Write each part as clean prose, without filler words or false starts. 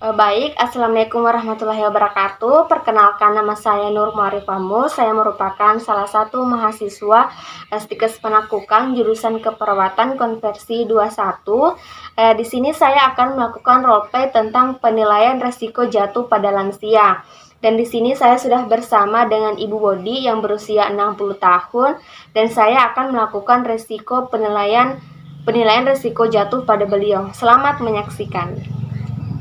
Baik, Assalamualaikum warahmatullahi wabarakatuh. Perkenalkan, nama saya Nur Marifamu. Saya merupakan salah satu mahasiswa Stikes Penakukang jurusan Keperawatan Konversi 21. Di sini saya akan melakukan roleplay tentang penilaian resiko jatuh pada lansia. Dan di sini saya sudah bersama dengan Ibu Bodi yang berusia 60 tahun dan saya akan melakukan penilaian resiko jatuh pada beliau. Selamat menyaksikan.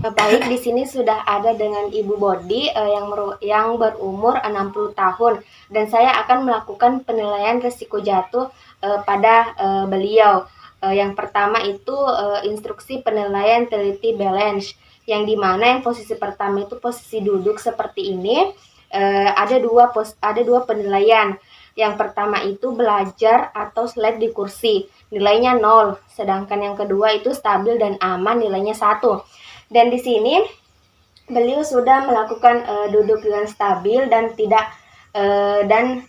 Baik, di sini sudah ada dengan Ibu Bodi yang berumur 60 tahun dan saya akan melakukan penilaian risiko jatuh pada beliau. Yang pertama itu instruksi penilaian teliti balance, yang dimana yang posisi pertama itu posisi duduk seperti ini. Ada dua penilaian. Yang pertama itu belajar atau slide di kursi, nilainya 0, sedangkan yang kedua itu stabil dan aman, nilainya 1. Dan di sini beliau sudah melakukan duduk dengan stabil dan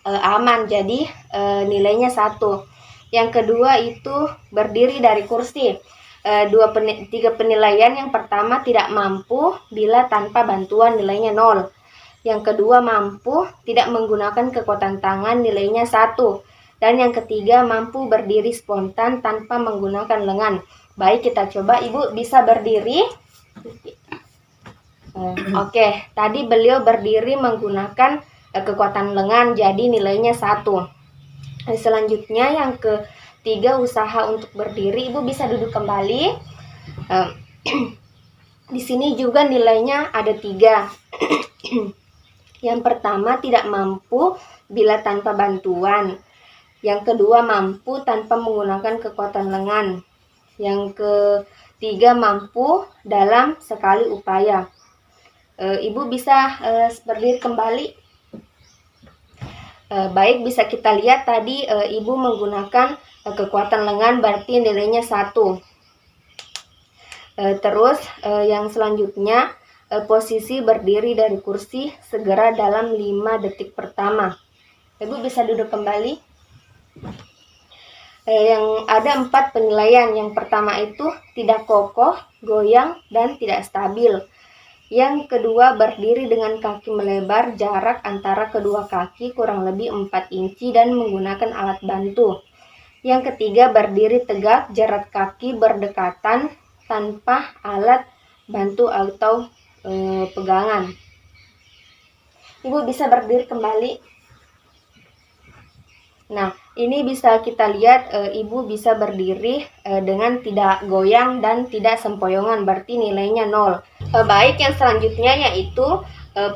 aman, jadi nilainya 1. Yang kedua itu berdiri dari kursi. 3 penilaian. Yang pertama tidak mampu bila tanpa bantuan, nilainya 0. Yang kedua mampu tidak menggunakan kekuatan tangan, nilainya 1. Dan yang ketiga mampu berdiri spontan tanpa menggunakan lengan. Baik, kita coba. Ibu bisa berdiri. Oke, tadi beliau berdiri menggunakan kekuatan lengan, jadi nilainya 1. Selanjutnya yang ketiga usaha untuk berdiri. Ibu bisa duduk kembali. Di sini juga nilainya ada 3. Yang pertama tidak mampu bila tanpa bantuan. Yang kedua mampu tanpa menggunakan kekuatan lengan. Yang ketiga mampu dalam sekali upaya. Ibu bisa berdiri kembali. Baik, bisa kita lihat tadi Ibu menggunakan kekuatan lengan, berarti nilainya 1. Terus yang selanjutnya posisi berdiri dari kursi segera dalam 5 detik pertama. Ibu bisa duduk kembali. Yang ada 4 penilaian. Yang pertama itu tidak kokoh, goyang, dan tidak stabil. Yang kedua berdiri dengan kaki melebar, jarak antara kedua kaki kurang lebih 4 inci dan menggunakan alat bantu. Yang ketiga berdiri tegak, jarak kaki berdekatan tanpa alat bantu atau pegangan. Ibu bisa berdiri kembali. Nah, ini bisa kita lihat Ibu bisa berdiri dengan tidak goyang dan tidak sempoyongan, berarti nilainya 0. Baik, yang selanjutnya yaitu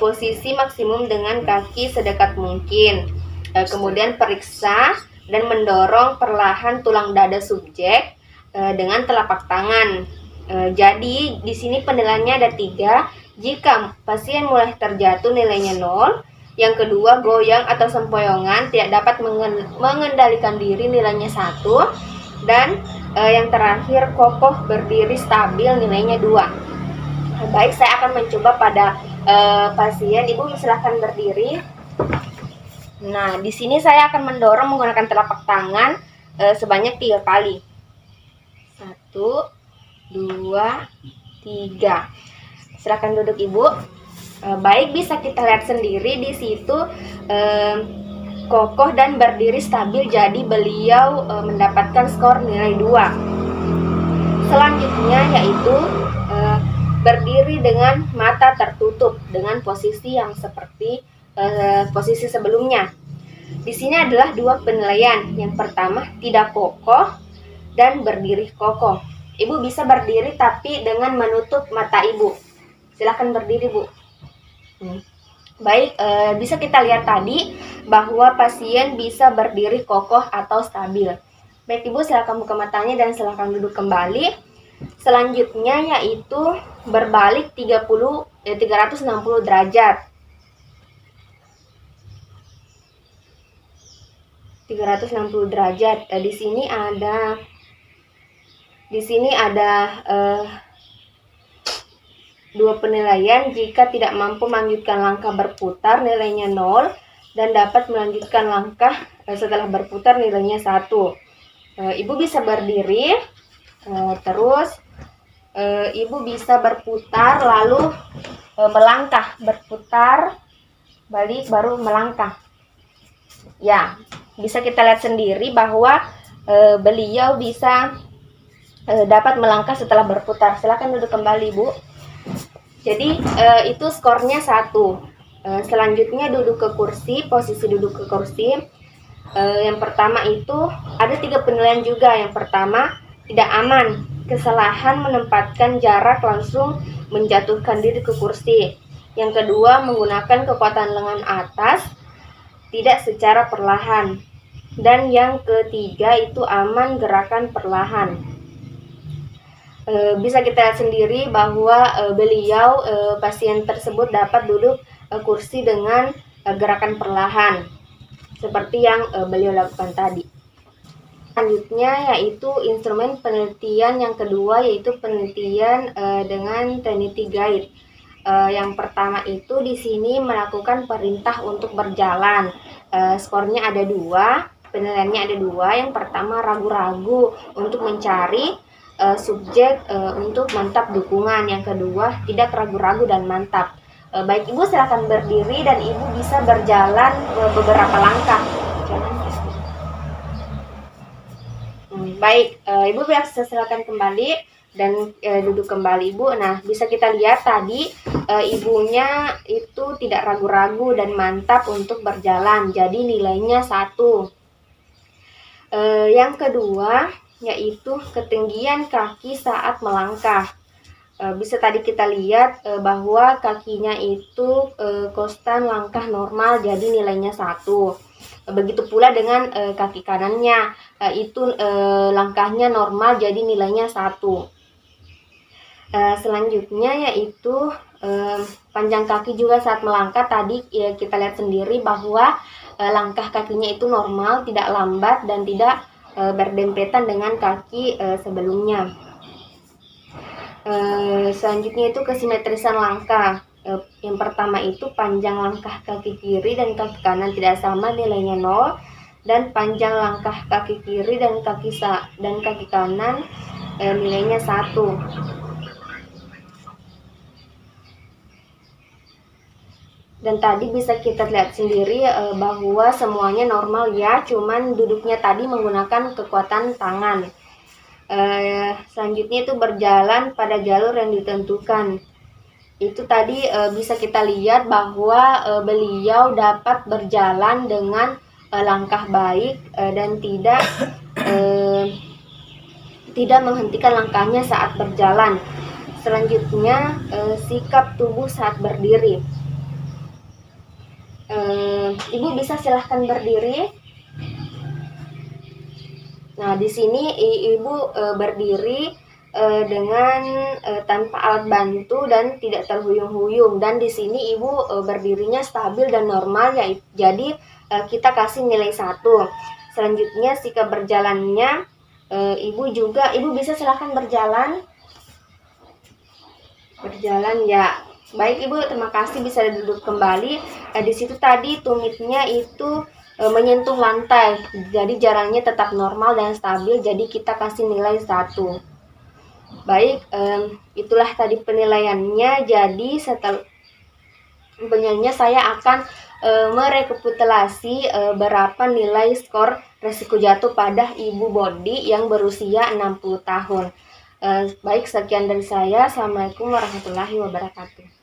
posisi maksimum dengan kaki sedekat mungkin. Kemudian periksa dan mendorong perlahan tulang dada subjek dengan telapak tangan. Jadi di sini penilaiannya ada 3. Jika pasien mulai terjatuh, nilainya 0. Yang kedua, goyang atau sempoyongan tidak dapat mengendalikan diri, nilainya 1. Dan yang terakhir, kokoh berdiri stabil, nilainya 2. Baik, saya akan mencoba pada pasien. Ibu silahkan berdiri. Nah, di sini saya akan mendorong menggunakan telapak tangan sebanyak 3 kali. 1, 2, 3. Silahkan duduk, Ibu. Baik, bisa kita lihat sendiri di situ kokoh dan berdiri stabil, jadi beliau mendapatkan skor nilai 2. Selanjutnya yaitu berdiri dengan mata tertutup dengan posisi yang seperti posisi sebelumnya. Di sini adalah 2 penilaian. Yang pertama tidak kokoh dan berdiri kokoh. Ibu bisa berdiri tapi dengan menutup mata Ibu. Silahkan berdiri, Bu. Baik, bisa kita lihat tadi bahwa pasien bisa berdiri kokoh atau stabil. Baik, Ibu silakan buka matanya dan silakan duduk kembali. Selanjutnya yaitu berbalik 360 derajat. 360 derajat. Di sini ada 2 penilaian. Jika tidak mampu melanjutkan langkah berputar, nilainya 0, dan dapat melanjutkan langkah setelah berputar, nilainya 1. Ibu bisa berdiri. Terus Ibu bisa berputar lalu melangkah, berputar, balik, baru melangkah. Ya, bisa kita lihat sendiri bahwa beliau bisa dapat melangkah setelah berputar. Silakan duduk kembali, Bu. Jadi itu skornya 1. Selanjutnya duduk ke kursi, posisi duduk ke kursi. Yang pertama itu ada 3 penilaian juga. Yang pertama, tidak aman, kesalahan menempatkan jarak langsung menjatuhkan diri ke kursi. Yang kedua, menggunakan kekuatan lengan atas, tidak secara perlahan. Dan yang ketiga itu aman, gerakan perlahan. Bisa kita lihat sendiri bahwa beliau, pasien tersebut dapat duduk kursi dengan gerakan perlahan, seperti yang beliau lakukan tadi. Selanjutnya yaitu instrumen penelitian yang kedua, yaitu penelitian dengan Trinity Guide. Yang pertama itu di sini melakukan perintah untuk berjalan. Skornya ada 2, penilaiannya ada 2. Yang pertama ragu-ragu untuk mencari subjek untuk mantap dukungan. Yang kedua tidak ragu-ragu dan mantap. Baik Ibu, silakan berdiri dan Ibu bisa berjalan beberapa langkah. Baik, Ibu bisa silakan kembali dan duduk kembali, Ibu. Nah, bisa kita lihat tadi ibunya itu tidak ragu-ragu dan mantap untuk berjalan, jadi nilainya 1. Yang kedua yaitu ketinggian kaki saat melangkah. Bisa tadi kita lihat bahwa kakinya itu konstan langkah normal, jadi nilainya 1. Begitu pula dengan kaki kanannya, itu langkahnya normal, jadi nilainya 1. Selanjutnya yaitu panjang kaki juga saat melangkah. Tadi ya, kita lihat sendiri bahwa langkah kakinya itu normal, tidak lambat dan tidak berdempetan dengan kaki sebelumnya. Selanjutnya itu kesimetrisan langkah. Yang pertama itu panjang langkah kaki kiri dan kaki kanan tidak sama, nilainya 0. Dan panjang langkah kaki kiri dan kaki kanan nilainya 1. Dan tadi bisa kita lihat sendiri bahwa semuanya normal ya, cuman duduknya tadi menggunakan kekuatan tangan. Selanjutnya itu berjalan pada jalur yang ditentukan. Itu tadi bisa kita lihat bahwa beliau dapat berjalan dengan langkah baik dan tidak menghentikan langkahnya saat berjalan. Selanjutnya sikap tubuh saat berdiri. Ibu bisa silahkan berdiri. Nah, di sini Ibu berdiri dengan tanpa alat bantu dan tidak terhuyung-huyung, dan di sini Ibu berdirinya stabil dan normal ya, jadi kita kasih nilai 1. Selanjutnya sikap berjalannya, Ibu bisa silahkan berjalan ya. Baik Ibu, terima kasih, bisa duduk kembali. Di situ tadi tumitnya itu menyentuh lantai, jadi jaraknya tetap normal dan stabil, jadi kita kasih nilai 1. Baik, itulah tadi penilaiannya. Jadi sebenarnya saya akan merekapitulasi berapa nilai skor resiko jatuh pada ibu body yang berusia 60 tahun. Baik, sekian dari saya. Assalamualaikum warahmatullahi wabarakatuh.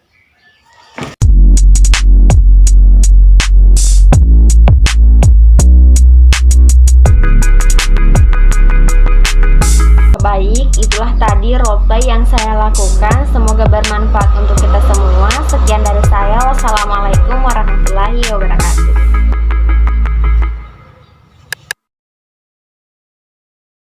Baik, itulah tadi roleplay yang saya lakukan. Semoga bermanfaat untuk kita semua. Sekian dari saya. Wassalamualaikum.